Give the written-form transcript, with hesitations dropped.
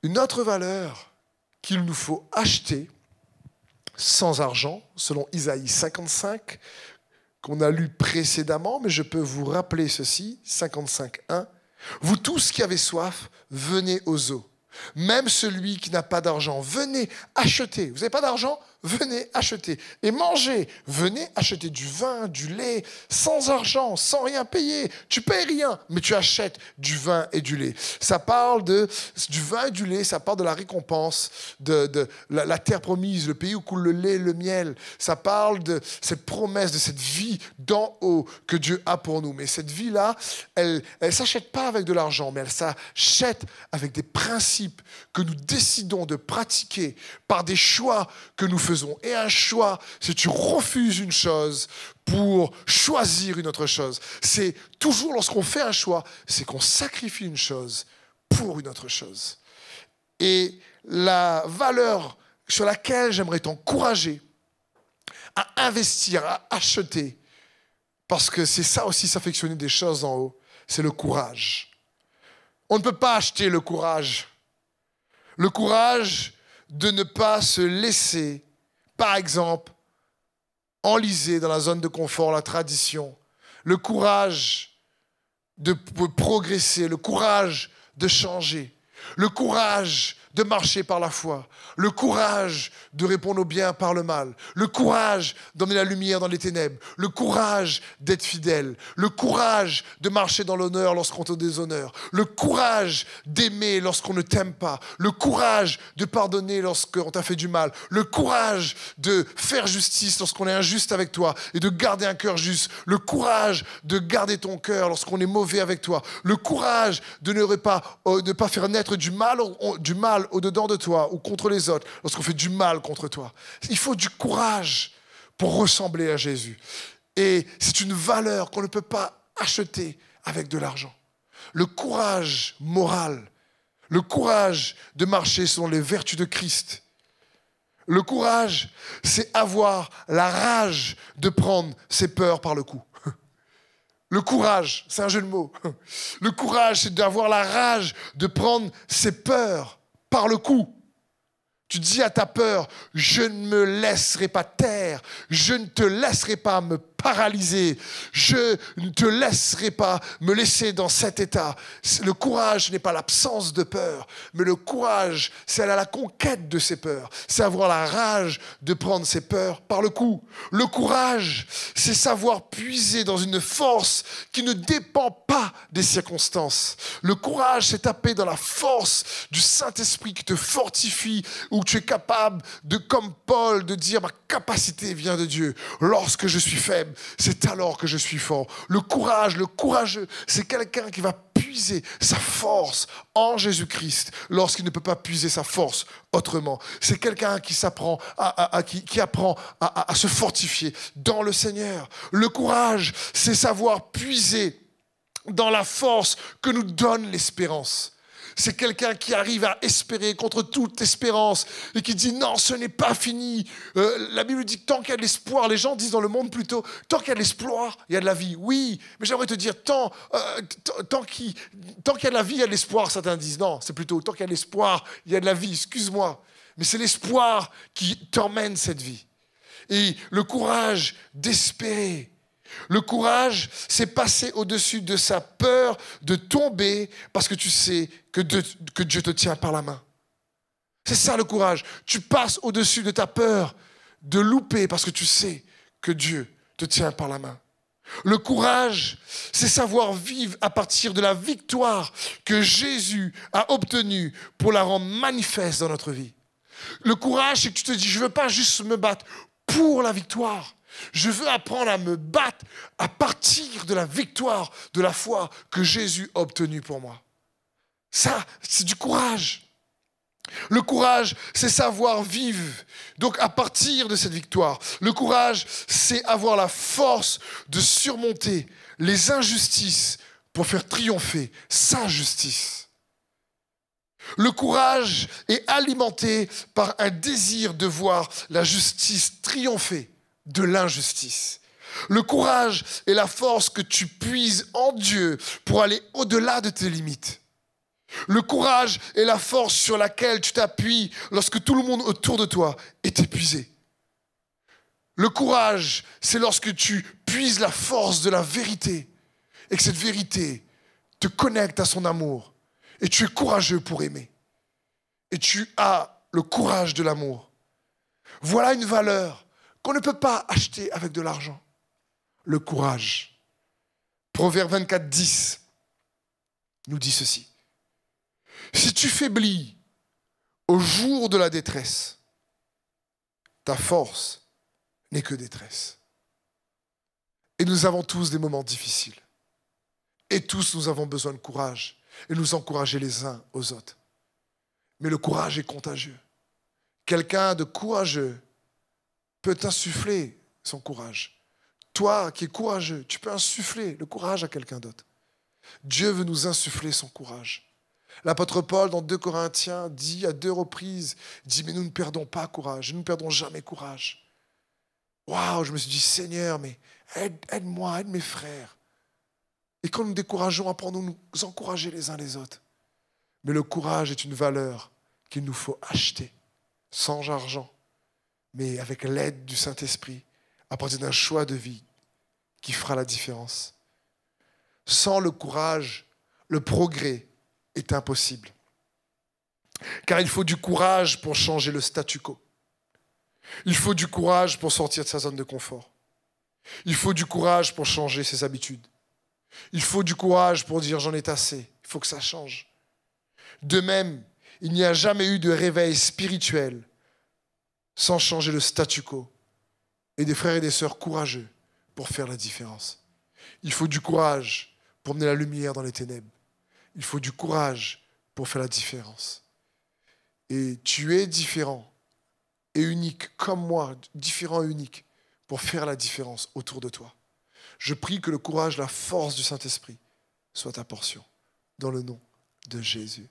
Une autre valeur qu'il nous faut acheter sans argent, selon Isaïe 55, qu'on a lu précédemment, mais je peux vous rappeler ceci, 55.1. Vous tous qui avez soif, venez aux eaux. Même celui qui n'a pas d'argent, venez acheter. Vous n'avez pas d'argent? Venez acheter. Et mangez. Venez acheter du vin, du lait, sans argent, sans rien payer. Tu payes rien, mais tu achètes du vin et du lait. Ça parle du vin et du lait, ça parle de la récompense, de la terre promise, le pays où coule le lait et le miel. Ça parle de cette promesse, de cette vie d'en haut que Dieu a pour nous. Mais cette vie-là, elle ne s'achète pas avec de l'argent, mais elle s'achète avec des principes que nous décidons de pratiquer par des choix que nous faisons. Et un choix, c'est tu refuses une chose pour choisir une autre chose. C'est toujours lorsqu'on fait un choix, c'est qu'on sacrifie une chose pour une autre chose. Et la valeur sur laquelle j'aimerais t'encourager à investir, à acheter, parce que c'est ça aussi s'affectionner des choses en haut, c'est le courage. On ne peut pas acheter le courage. Le courage de ne pas se laisser, par exemple, enliser dans la zone de confort, la tradition. Le courage de progresser, le courage de changer, le courage de marcher par la foi, le courage de répondre au bien par le mal, le courage d'emmener la lumière dans les ténèbres, le courage d'être fidèle, le courage de marcher dans l'honneur lorsqu'on te déshonore, le courage d'aimer lorsqu'on ne t'aime pas, le courage de pardonner lorsqu'on t'a fait du mal, le courage de faire justice lorsqu'on est injuste avec toi et de garder un cœur juste, le courage de garder ton cœur lorsqu'on est mauvais avec toi, le courage de ne pas faire naître du mal au-dedans de toi ou contre les autres lorsqu'on fait du mal contre toi. Il faut du courage pour ressembler à Jésus. Et c'est une valeur qu'on ne peut pas acheter avec de l'argent. Le courage moral, le courage de marcher selon les vertus de Christ. Le courage, c'est avoir la rage de prendre ses peurs par le cou. Le courage, c'est un jeu de mots. Le courage, c'est d'avoir la rage de prendre ses peurs par le cou. Tu dis à ta peur, je ne me laisserai pas taire, je ne te laisserai pas me paralyser, je ne te laisserai pas me laisser dans cet état. Le courage n'est pas l'absence de peur, mais le courage, c'est aller à la conquête de ses peurs. C'est avoir la rage de prendre ses peurs par le cou. Le courage, c'est savoir puiser dans une force qui ne dépend pas des circonstances. Le courage, c'est taper dans la force du Saint-Esprit qui te fortifie, où tu es capable de, comme Paul, de dire ma capacité vient de Dieu. Lorsque je suis faible, c'est alors que je suis fort. Le courage, le courageux, c'est quelqu'un qui va puiser sa force en Jésus-Christ lorsqu'il ne peut pas puiser sa force autrement. C'est quelqu'un qui apprend à se fortifier dans le Seigneur. Le courage, c'est savoir puiser dans la force que nous donne l'espérance. C'est quelqu'un qui arrive à espérer contre toute espérance et qui dit non, ce n'est pas fini. La Bible dit que tant qu'il y a de l'espoir, les gens disent dans le monde plutôt, tant qu'il y a de l'espoir, il y a de la vie. Oui, mais j'aimerais te dire, tant qu'il y a de la vie, il y a de l'espoir. Certains disent non, c'est plutôt tant qu'il y a de l'espoir, il y a de la vie. Excuse-moi, mais c'est l'espoir qui t'emmène cette vie. Et le courage d'espérer. Le courage, c'est passer au-dessus de sa peur de tomber parce que tu sais que Dieu te tient par la main. C'est ça le courage. Tu passes au-dessus de ta peur de louper parce que tu sais que Dieu te tient par la main. Le courage, c'est savoir vivre à partir de la victoire que Jésus a obtenue pour la rendre manifeste dans notre vie. Le courage, c'est que tu te dis, je ne veux pas juste me battre pour la victoire. Je veux apprendre à me battre à partir de la victoire, de la foi que Jésus a obtenue pour moi. Ça, c'est du courage. Le courage, c'est savoir vivre. Donc, à partir de cette victoire, le courage, c'est avoir la force de surmonter les injustices pour faire triompher sa justice. Le courage est alimenté par un désir de voir la justice triompher de l'injustice. Le courage est la force que tu puises en Dieu pour aller au-delà de tes limites. Le courage est la force sur laquelle tu t'appuies lorsque tout le monde autour de toi est épuisé. Le courage, c'est lorsque tu puises la force de la vérité et que cette vérité te connecte à son amour. Et tu es courageux pour aimer. Et tu as le courage de l'amour. Voilà une valeur qu'on ne peut pas acheter avec de l'argent. Le courage. Proverbe 24, 10 nous dit ceci. Si tu faiblis au jour de la détresse, ta force n'est que détresse. Et nous avons tous des moments difficiles. Et tous nous avons besoin de courage et nous encourager les uns aux autres. Mais le courage est contagieux. Quelqu'un de courageux peut insuffler son courage. Toi qui es courageux, tu peux insuffler le courage à quelqu'un d'autre. Dieu veut nous insuffler son courage. L'apôtre Paul, dans 2 Corinthiens, dit à 2 reprises, dit, mais nous ne perdons pas courage, nous ne perdons jamais courage. Waouh, je me suis dit, Seigneur, mais aide-moi, aide mes frères. Et quand nous décourageons, apprenons nous encourager les uns les autres. Mais le courage est une valeur qu'il nous faut acheter, sans argent, mais avec l'aide du Saint-Esprit, à partir d'un choix de vie qui fera la différence. Sans le courage, le progrès est impossible. Car il faut du courage pour changer le statu quo. Il faut du courage pour sortir de sa zone de confort. Il faut du courage pour changer ses habitudes. Il faut du courage pour dire j'en ai assez, il faut que ça change. De même, il n'y a jamais eu de réveil spirituel sans changer le statu quo et des frères et des sœurs courageux pour faire la différence. Il faut du courage pour mener la lumière dans les ténèbres. Il faut du courage pour faire la différence. Et tu es différent et unique comme moi, différent et unique pour faire la différence autour de toi. Je prie que le courage, la force du Saint-Esprit soit ta portion, dans le nom de Jésus.